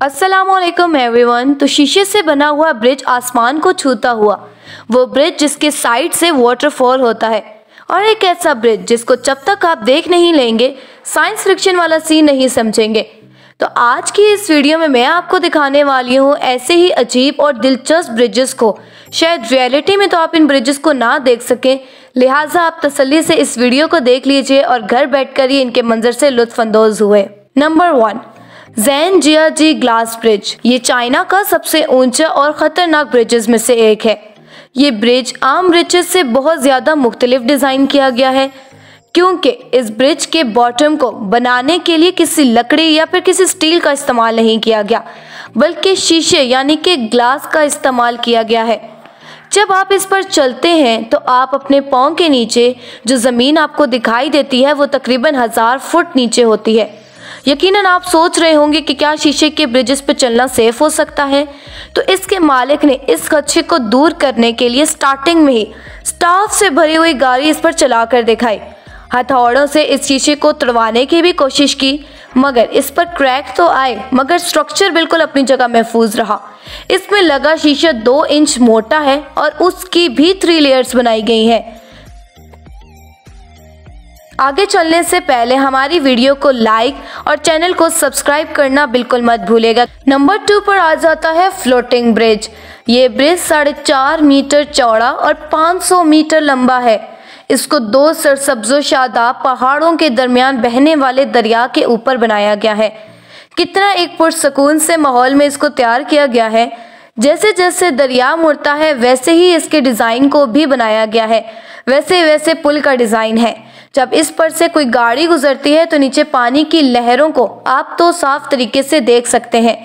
अस्सलामुअलैकुम एवरीवन। तो शीशे से बना हुआ ब्रिज आसमान को छूता हुआ, वो ब्रिज जिसके साइड से वाटरफॉल होता है, और एक ऐसा ब्रिज जिसको जब तक आप देख नहीं लेंगे साइंस फिक्शन वाला सीन नहीं समझेंगे। तो आज की इस वीडियो में मैं आपको दिखाने वाली हूँ ऐसे ही अजीब और दिलचस्प ब्रिजेस को। शायद रियलिटी में तो आप इन ब्रिजेस को ना देख सकें, लिहाजा आप तसल्ली से इस वीडियो को देख लीजिए और घर बैठकर ही इनके मंजर से लुत्फ अंदोज हुए। Number 1, Zhangjiajie glass bridge. ये चाइना का सबसे ऊंचा और ख़तरनाक ब्रिजेस में से एक है। ये ब्रिज आम ब्रिजेस से बहुत ज़्यादा मुख्तलिफ डिज़ाइन किया गया है, क्योंकि इस ब्रिज के बॉटम को बनाने के लिए किसी लकड़ी या फिर किसी स्टील का इस्तेमाल नहीं किया गया, बल्कि शीशे यानी कि ग्लास का इस्तेमाल किया गया है। जब आप इस पर चलते हैं तो आप अपने पाँव के नीचे जो ज़मीन आपको दिखाई देती है वो तकरीबन 1000 फुट नीचे होती है। यकीनन आप सोच रहे होंगे कि क्या शीशे के ब्रिजेस पर चलना सेफ हो सकता है। तो इसके मालिक ने इस खदशे को दूर करने के लिए स्टार्टिंग में ही स्टाफ से भरी हुई गाड़ी इस पर चला कर दिखाई। हथौड़ों से इस शीशे को तोड़वाने की भी कोशिश की, मगर इस पर क्रैक तो आए, मगर स्ट्रक्चर बिल्कुल अपनी जगह महफूज रहा। इसमें लगा शीशा 2 इंच मोटा है और उसकी भी 3 लेयर्स बनाई गई हैं। आगे चलने से पहले हमारी वीडियो को लाइक और चैनल को सब्सक्राइब करना बिल्कुल मत भूलिएगा। नंबर 2 पर आ जाता है फ्लोटिंग ब्रिज। ये ब्रिज 4.5 मीटर चौड़ा और 500 मीटर लंबा है। इसको 2 सरसब्ज़ो शादाब पहाड़ों के दरमियान बहने वाले दरिया के ऊपर बनाया गया है। कितना एक पुरसकून से माहौल में इसको तैयार किया गया है। जैसे जैसे दरिया मुड़ता है वैसे ही इसके डिज़ाइन को भी बनाया गया है, वैसे वैसे पुल का डिज़ाइन है। जब इस पर से कोई गाड़ी गुजरती है तो नीचे पानी की लहरों को आप तो साफ तरीके से देख सकते हैं।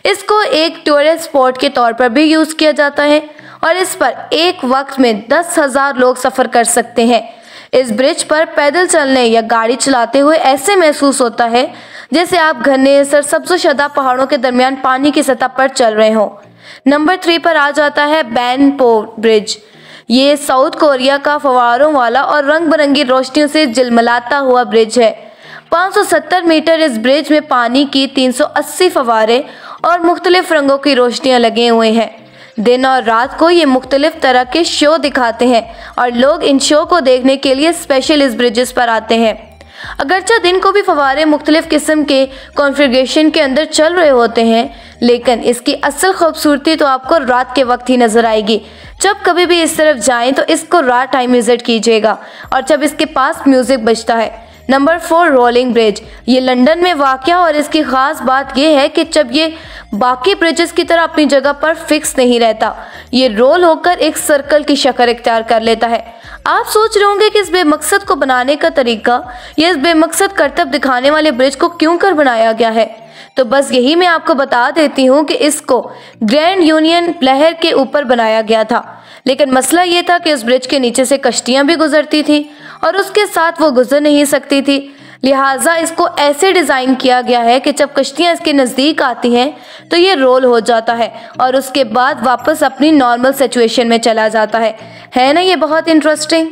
इसको एक टूरिस्ट स्पॉट के तौर पर भी यूज़ किया जाता है और इस पर एक वक्त में 10,000 लोग सफ़र कर सकते हैं। इस ब्रिज पर पैदल चलने या गाड़ी चलाते हुए ऐसे महसूस होता है जैसे आप घने सरसब्ज़-ओ-शदा पहाड़ों के दरमियान पानी की सतह पर चल रहे हों। नंबर 3 पर आ जाता है बैनपो ब्रिज। ये साउथ कोरिया का फव्वारों वाला और रंग बिरंगी रोशनियों से झिलमिलाता हुआ ब्रिज है। 570 मीटर इस ब्रिज में पानी की 380 फव्वारे और मुख्तलिफ रंगों की रोशनियां लगे हुए हैं। दिन और रात को ये मुख्तलिफ तरह के शो दिखाते हैं और लोग इन शो को देखने के लिए स्पेशल इस ब्रिजेस पर आते हैं। अगरचे दिन को भी फव्वारे मुख्तलिफ किस्म के कॉन्फ़िगरेशन के अंदर चल रहे होते हैं, लेकिन इसकी असल खूबसूरती तो आपको रात के वक्त ही नज़र आएगी। जब कभी भी इस तरफ जाएं तो इसको रात टाइम विजिट कीजिएगा और जब इसके पास म्यूज़िक बजता है। Number 4, rolling bridge. ये लंदन में वाक़या और इसकी ख़ास बात यह है कि जब ये बाकी ब्रिजेस की तरह अपनी जगह पर फिक्स नहीं रहता, ये रोल होकर एक सर्कल की शक्ल इख्तियार कर लेता है। आप सोच रहे होंगे कि इस बेमकसद को बनाने का तरीका या इस बेमकसद करतब दिखाने वाले ब्रिज को क्यों कर बनाया गया है, तो बस यही मैं आपको बता देती हूँ कि इसको ग्रैंड यूनियन लहर के ऊपर बनाया गया था। लेकिन मसला ये था कि उस ब्रिज के नीचे से कश्तियाँ भी गुजरती थी और उसके साथ वो गुजर नहीं सकती थी, लिहाजा इसको ऐसे डिज़ाइन किया गया है कि जब कश्तियाँ इसके नज़दीक आती हैं तो ये रोल हो जाता है और उसके बाद वापस अपनी नॉर्मल सिचुएशन में चला जाता है। ना ये बहुत इंटरेस्टिंग।